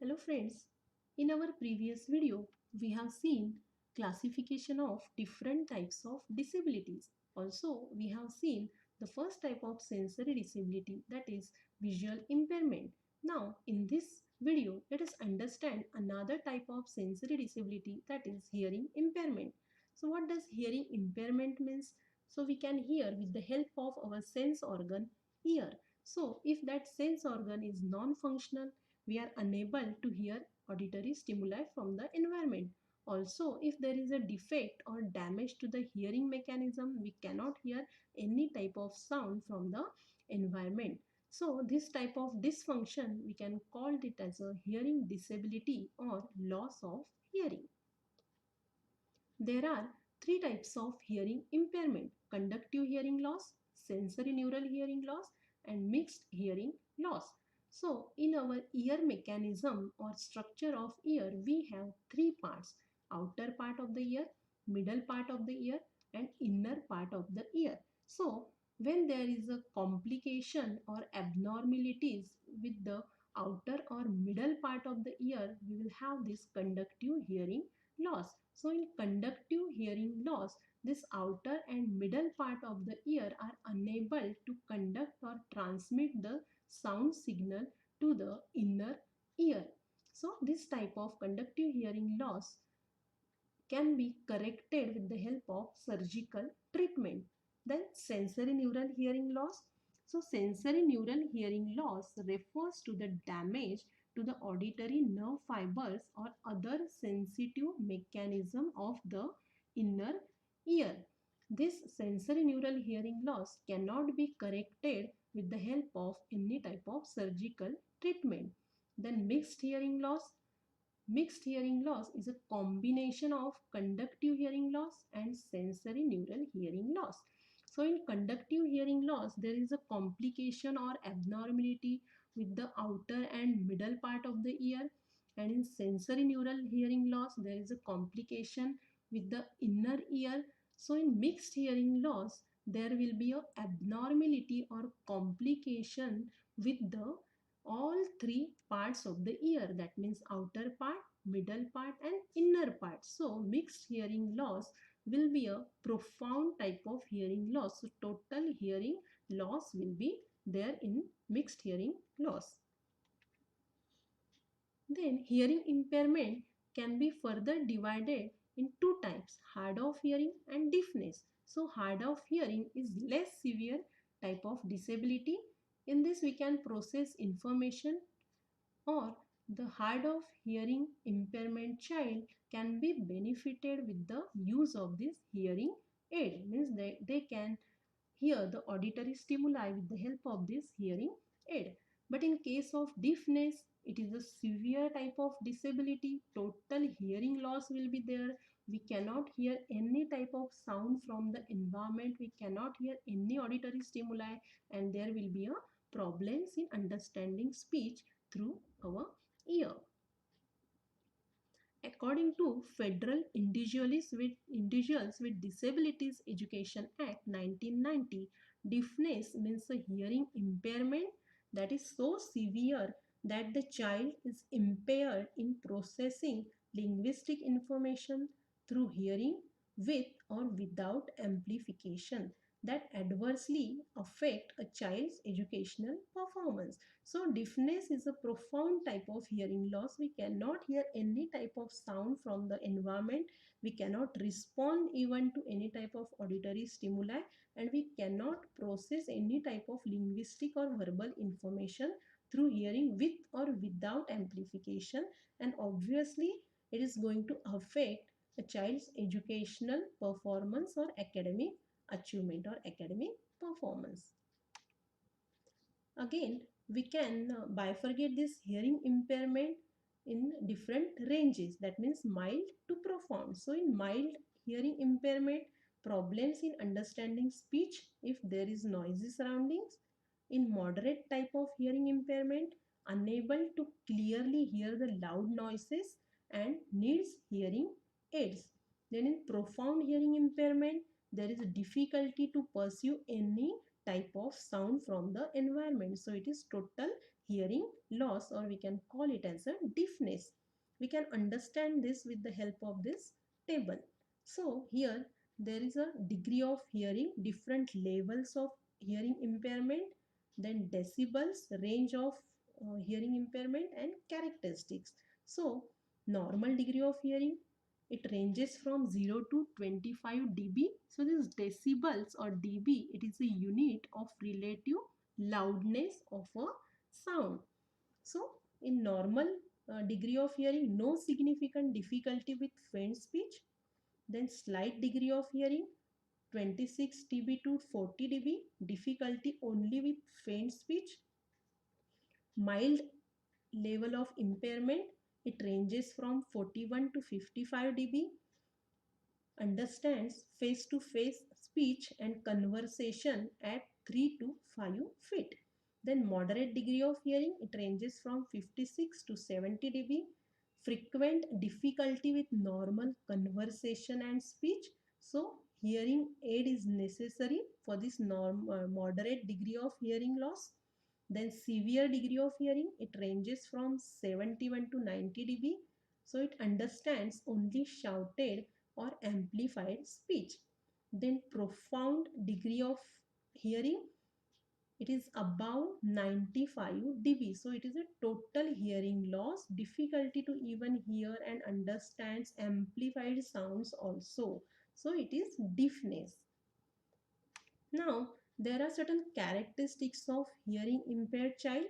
Hello friends, in our previous video we have seen classification of different types of disabilities. Also we have seen the first type of sensory disability, that is visual impairment. Now in this video let us understand another type of sensory disability, that is hearing impairment. So what does hearing impairment means? So we can hear with the help of our sense organ ear. So if that sense organ is non-functional, we are unable to hear auditory stimuli from the environment. Also, if there is a defect or damage to the hearing mechanism, we cannot hear any type of sound from the environment. So, this type of dysfunction we can call it as a hearing disability or loss of hearing. There are three types of hearing impairment: conductive hearing loss, sensory neural hearing loss, and mixed hearing loss. So, in our ear mechanism or structure of ear, we have three parts: outer part of the ear, middle part of the ear, and inner part of the ear. So, when there is a complication or abnormalities with the outer or middle part of the ear, we will have this conductive hearing loss. So in conductive hearing loss, this outer and middle part of the ear are unable to conduct or transmit the sound signal to the inner ear. So this type of conductive hearing loss can be corrected with the help of surgical treatment. Then sensory neural hearing loss. So sensory neural hearing loss refers to the damage to the auditory nerve fibers or other sensitive mechanism of the inner ear. This sensory neural hearing loss cannot be corrected with the help of any type of surgical treatment. Then mixed hearing loss. Mixed hearing loss is a combination of conductive hearing loss and sensory neural hearing loss. So in conductive hearing loss, there is a complication or abnormality with the outer and middle part of the ear. And in sensory neural hearing loss, there is a complication with the inner ear. So in mixed hearing loss, there will be a abnormality or complication with the all three parts of the ear, that means outer part, middle part, and inner part. So mixed hearing loss will be a profound type of hearing loss. So total hearing loss will be there in mixed hearing loss. Then hearing impairment can be further divided in two types: hard of hearing and deafness. So hard of hearing is less severe type of disability. In this we can process information, or the hard of hearing impairment child can be benefited with the use of this hearing aid, means they can hear the auditory stimuli with the help of this hearing aid. But in case of deafness, it is a severe type of disability. Total hearing loss will be there. We cannot hear any type of sound from the environment. We cannot hear any auditory stimuli, and there will be a problems in understanding speech through our ear. According to Federal Individuals with Disabilities Education Act 1990, deafness means a hearing impairment that is so severe that the child is impaired in processing linguistic information through hearing with or without amplification, that adversely affect a child's educational performance. So deafness is a profound type of hearing loss. We cannot hear any type of sound from the environment. We cannot respond even to any type of auditory stimuli, and we cannot process any type of linguistic or verbal information through hearing with or without amplification. And obviously it is going to affect a child's educational performance or academic achievement or academic performance. Again, we can bifurcate this hearing impairment in different ranges, that means mild to profound. So in mild hearing impairment, problems in understanding speech if there is noisy surroundings. In moderate type of hearing impairment, unable to clearly hear the loud noises and needs hearing aids. Then in profound hearing impairment, there is a difficulty to perceive any type of sound from the environment. So it is total hearing loss, or we can call it as a deafness. We can understand this with the help of this table. So here there is a degree of hearing, different levels of hearing impairment, then decibels, range of hearing impairment, and characteristics. So normal degree of hearing, it ranges from 0 to 25 dB. So this decibels or dB, it is a unit of relative loudness of a sound. So in normal degree of hearing, no significant difficulty with faint speech. Then slight degree of hearing, 26 dB to 40 dB, difficulty only with faint speech. Mild level of impairment, it ranges from 41 to 55 dB, understands face-to-face speech and conversation at 3 to 5 feet. Then moderate degree of hearing, it ranges from 56 to 70 dB. Frequent difficulty with normal conversation and speech. So hearing aid is necessary for this moderate degree of hearing loss. Then severe degree of hearing, it ranges from 71 to 90 dB. So it understands only shouted or amplified speech. Then profound degree of hearing, it is above 95 dB. So it is a total hearing loss, difficulty to even hear and understands amplified sounds also. So it is deafness. Now, there are certain characteristics of hearing impaired child.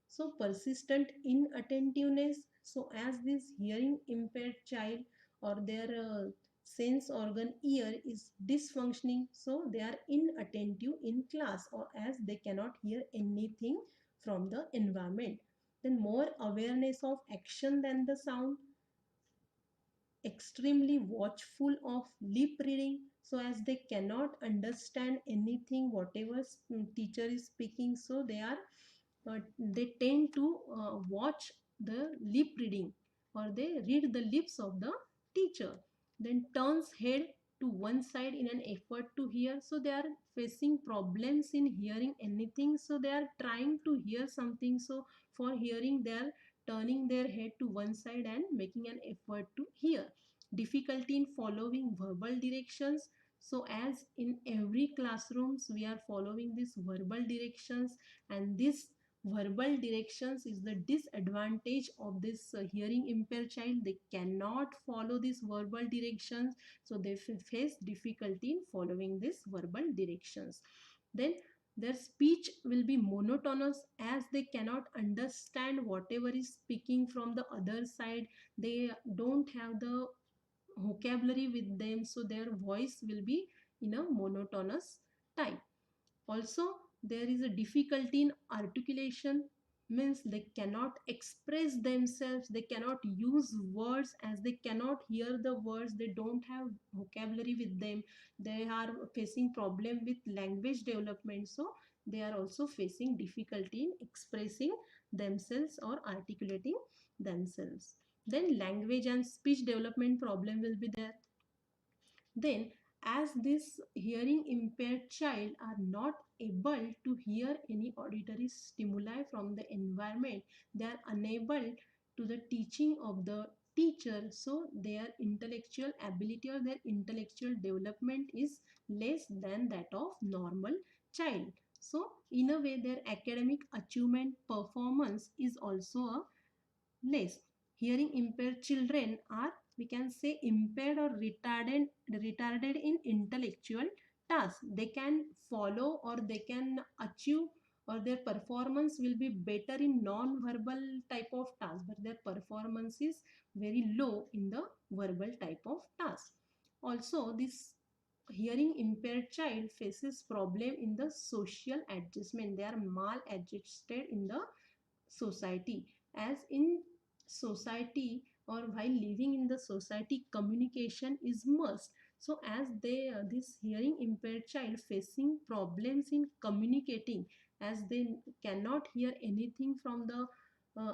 So, persistent inattentiveness. So, as this hearing impaired child or their sense organ ear is dysfunctioning, so they are inattentive in class, or as they cannot hear anything from the environment. Then more awareness of action than the sound, extremely watchful of lip reading, so as they cannot understand anything whatever teacher is speaking, so they tend to watch the lip reading, or they read the lips of the teacher. Then turns head to one side in an effort to hear, so they are facing problems in hearing anything, so they are trying to hear something, so for hearing they are turning their head to one side and making an effort to hear. Difficulty in following verbal directions. So as in every classrooms we are following these verbal directions, and this verbal directions is the disadvantage of this hearing impaired child. They cannot follow these verbal directions, so they face difficulty in following these verbal directions. Then their speech will be monotonous, as they cannot understand whatever is speaking from the other side. They don't have the vocabulary with them, so their voice will be in a monotonous type. Also, there is a difficulty in articulation, means they cannot express themselves, they cannot use words, as they cannot hear the words, they don't have vocabulary with them. They are facing problem with language development, so they are also facing difficulty in expressing themselves or articulating themselves. Then language and speech development problem will be there. Then, as this hearing impaired child are not able to hear any auditory stimuli from the environment, they are unable to the teaching of the teacher, so their intellectual ability or their intellectual development is less than that of normal child. So in a way their academic achievement performance is also a less. Hearing impaired children are, we can say, impaired or retarded in intellectual tasks. They can follow or they can achieve, or their performance will be better in non-verbal type of task, but their performance is very low in the verbal type of task. Also, this hearing impaired child faces problem in the social adjustment. They are maladjusted in the society, as in society or while living in the society communication is must. So as this hearing impaired child facing problems in communicating, as they cannot hear anything from the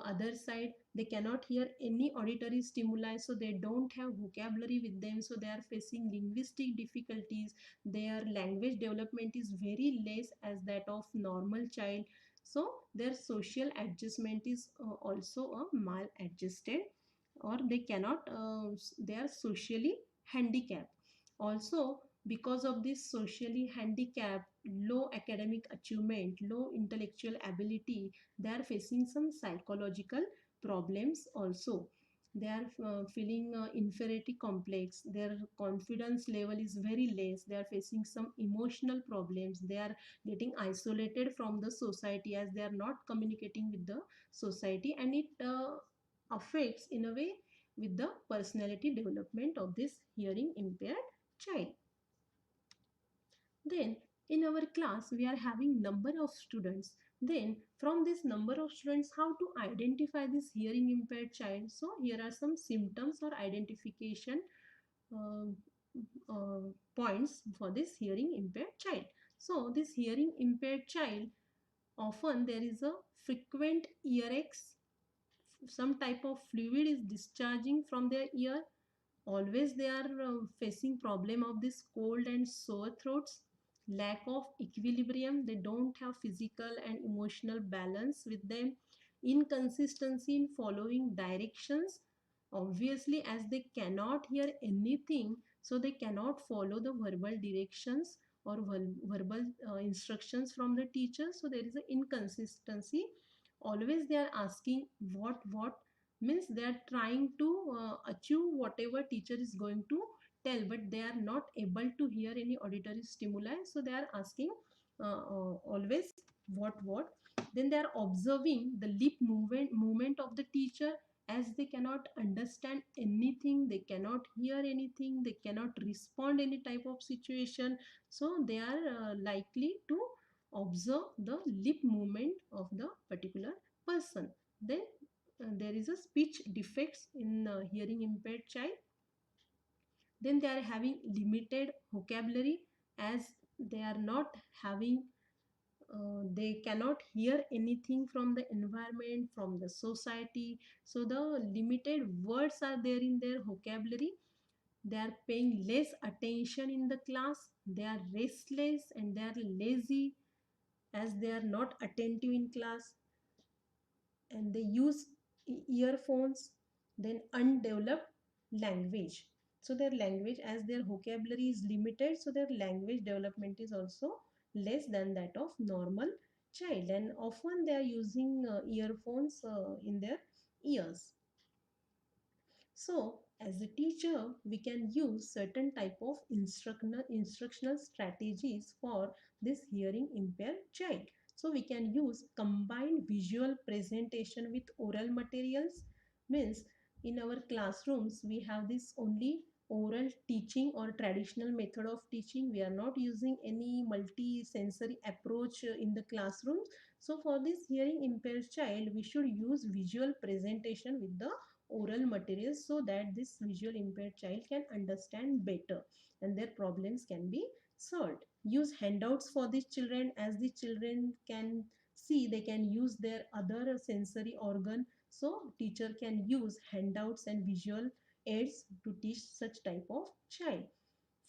other side, they cannot hear any auditory stimuli, so they don't have vocabulary with them, so they are facing linguistic difficulties. Their language development is very less as that of normal child. So their social adjustment is also a maladjusted, or they cannot they are socially handicapped. Also, because of this socially handicapped, low academic achievement, low intellectual ability, they are facing some psychological problems also. They are feeling inferiority complex, their confidence level is very less, they are facing some emotional problems, they are getting isolated from the society as they are not communicating with the society, and it affects in a way with the personality development of this hearing impaired child. Then in our class we are having number of students. Then from this number of students, how to identify this hearing impaired child? So here are some symptoms or identification uh, uh, points for this hearing impaired child. So this hearing impaired child, often there is a frequent ear aches, some type of fluid is discharging from their ear, always they are facing problem of this cold and sore throats, lack of equilibrium, they don't have physical and emotional balance with them, inconsistency in following directions, obviously as they cannot hear anything, so they cannot follow the verbal directions or verbal instructions from the teacher, so there is an inconsistency. Always they are asking what, means they are trying to achieve whatever teacher is going to tell, but they are not able to hear any auditory stimuli, so they are asking always what. Then they are observing the lip movement of the teacher, as they cannot understand anything, they cannot hear anything, they cannot respond any type of situation, so they are likely to observe the lip movement of the particular person. Then there is a speech defects in hearing impaired child. Then they are having limited vocabulary, as they are not having they cannot hear anything from the environment, from the society, so the limited words are there in their vocabulary. They are paying less attention in the class, they are restless and they are lazy, as they are not attentive in class, and they use earphones. Then undeveloped language, so their language, as their vocabulary is limited, so their language development is also less than that of normal child, and often they are using earphones in their ears. So as a teacher, we can use certain type of instructional strategies for this hearing impaired child. So we can use combined visual presentation with oral materials. Means in our classrooms, we have this only oral teaching or traditional method of teaching. We are not using any multi-sensory approach in the classrooms. So for this hearing impaired child, we should use visual presentation with the oral materials, so that this visual impaired child can understand better and their problems can be solved. Use handouts for these children, as the children can see, they can use their other sensory organ, so teacher can use handouts and visual aids to teach such type of child.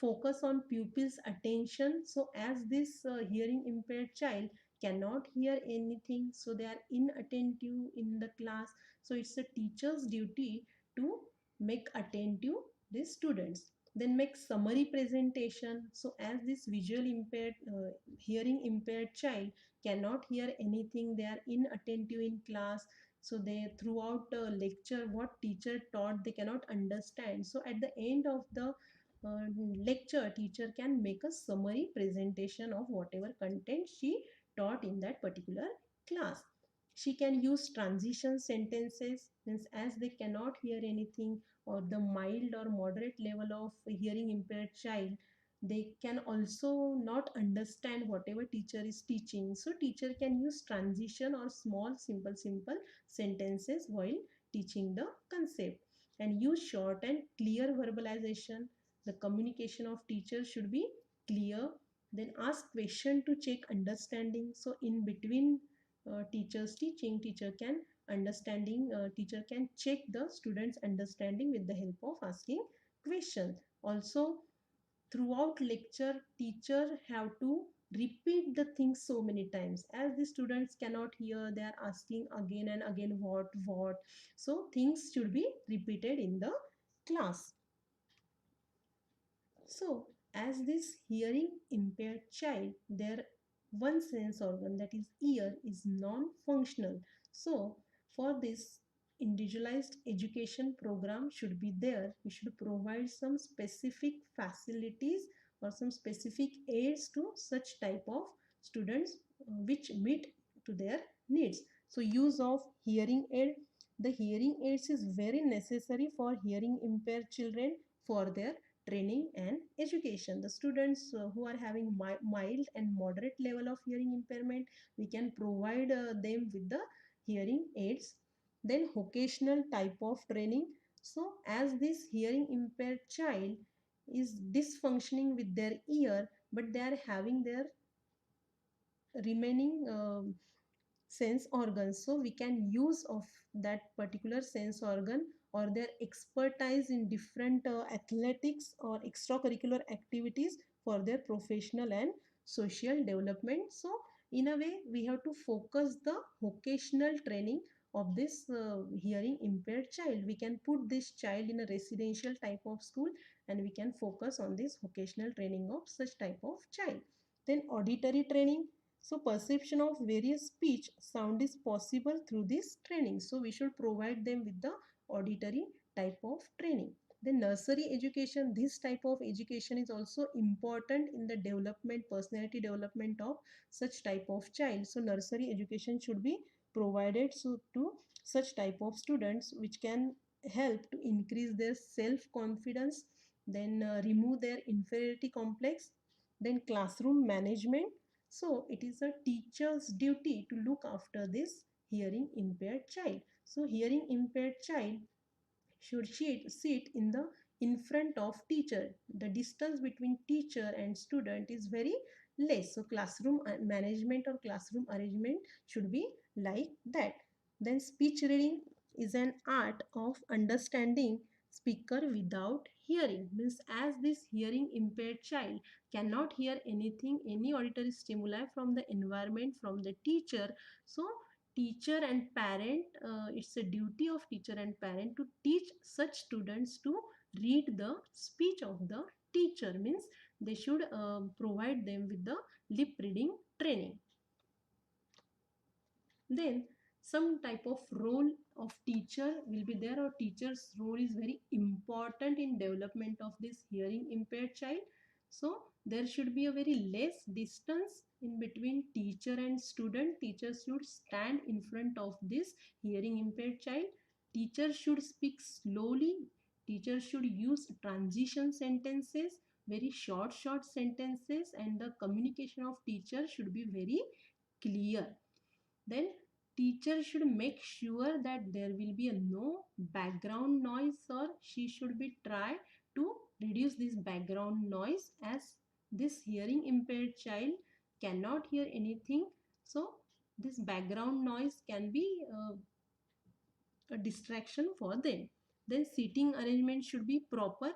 Focus on pupils attention, so as this hearing impaired child cannot hear anything, so they are inattentive in the class, so it's a teacher's duty to make attentive these students. Then make summary presentation, so as this visual impaired hearing impaired child cannot hear anything, they are inattentive in class, so they throughout the lecture what teacher taught they cannot understand, so at the end of the uh, lecture, teacher can make a summary presentation of whatever content she taught in that particular class. She can use transition sentences, means as they cannot hear anything, or the mild or moderate level of hearing impaired child, they can also not understand whatever teacher is teaching, so teacher can use transition or small simple sentences while teaching the concept. And use short and clear verbalization, the communication of teacher should be clear. Then ask question to check understanding, so in between teachers teaching, teacher can check the students understanding with the help of asking question. Also throughout lecture, teacher have to repeat the things so many times. As the students cannot hear, they are asking again and again, what. So things should be repeated in the class. So, as this hearing impaired child, their one sense organ, that is ear, is non-functional. So, for this individualized education program should be there. We should provide some specific facilities or some specific aids to such type of students which meet to their needs. So, use of hearing aid. The hearing aids is very necessary for hearing impaired children for their training and education. The students who are having mild and moderate level of hearing impairment, we can provide them with the hearing aids. Then vocational type of training. So as this hearing impaired child is dysfunctioning with their ear, but they are having their remaining sense organs, so we can use of that particular sense organ or their expertise in different athletics or extracurricular activities for their professional and social development. So in a way we have to focus the vocational training of this hearing impaired child. We can put this child in a residential type of school and we can focus on this vocational training of such type of child. Then auditory training. So perception of various speech sound is possible through this training. So we should provide them with the auditory type of training. The nursery education, this type of education is also important in the development, personality development of such type of child. So nursery education should be provided to such type of students, which can help to increase their self confidence, then remove their inferiority complex. Then classroom management. So it is a teacher's duty to look after this hearing impaired child. So hearing impaired child should sit in front of teacher. The distance between teacher and student is very less. So classroom management or classroom arrangement should be like that. Then speech reading is an art of understanding speaker without hearing. Means as this hearing impaired child cannot hear anything, any auditory stimuli from the environment, from the teacher. So teacher and parent, it's a duty of teacher and parent to teach such students to read the speech of the teacher. Means they should provide them with the lip reading training. Then some type of role of teacher will be there, or teacher's role is very important in development of this hearing impaired child. So there should be a very less distance in between teacher and student. Teacher should stand in front of this hearing impaired child. Teacher should speak slowly. Teacher should use transition sentences, very short sentences, and the communication of teacher should be very clear. Then teacher should make sure that there will be a no background noise, or she should be try to reduce this background noise, as this hearing impaired child cannot hear anything. So this background noise can be a distraction for them. Then seating arrangement should be proper.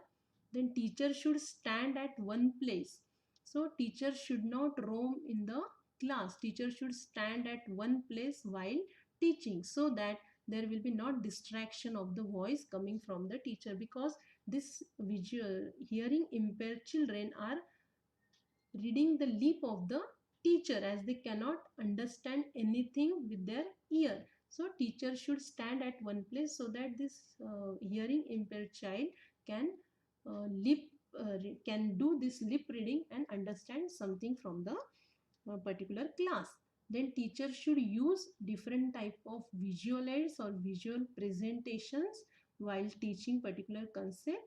Then teacher should stand at one place. So teacher should not roam in the class. Teacher should stand at one place while teaching, so that there will be not distraction of the voice coming from the teacher, because this visual hearing impaired children are reading the lip of the teacher, as they cannot understand anything with their ear. So teacher should stand at one place so that this hearing impaired child can lip can do this lip reading and understand something from the particular class. Then teacher should use different type of visual aids or visual presentations while teaching particular concept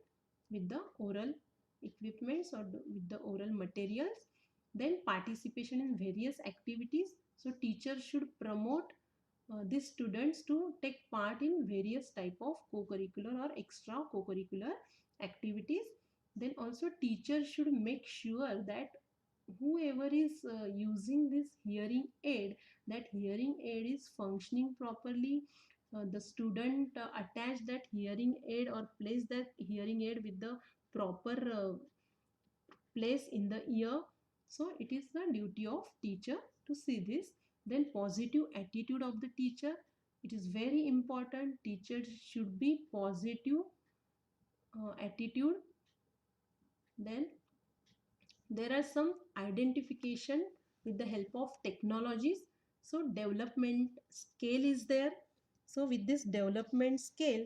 with the oral equipments or with the oral materials. Then participation in various activities. So teacher should promote these students to take part in various type of co-curricular or extra co-curricular activities. Then also teacher should make sure that whoever is using this hearing aid, that hearing aid is functioning properly. The student attach that hearing aid or place that hearing aid with the proper place in the ear. So it is the duty of teacher to see this. Then positive attitude of the teacher. It is very important. Teachers should be positive attitude. Then there are some identification with the help of technologies. So development scale is there. So with this development scale,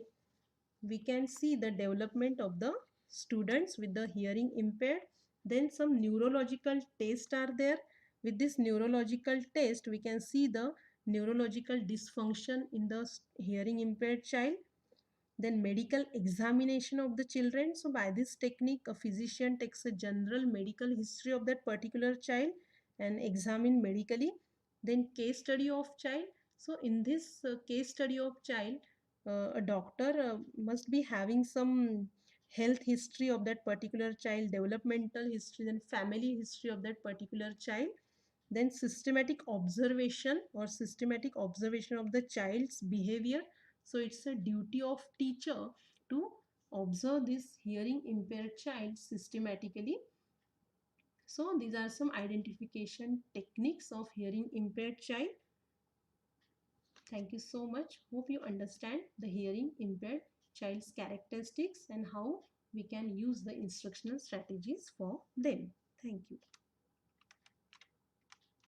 we can see the development of the students with the hearing impaired. Then some neurological tests are there. With this neurological test, we can see the neurological dysfunction in the hearing impaired child. Then medical examination of the children. So by this technique, a physician takes a general medical history of that particular child and examine medically. Then case study of child. So in this case study of child, a doctor must be having some health history of that particular child, developmental history, then family history of that particular child. Then systematic observation of the child's behavior. So it's a duty of teacher to observe this hearing impaired child systematically. So these are some identification techniques of hearing impaired child. Thank you so much. Hope you understand the hearing impaired child's characteristics and how we can use the instructional strategies for them. Thank you.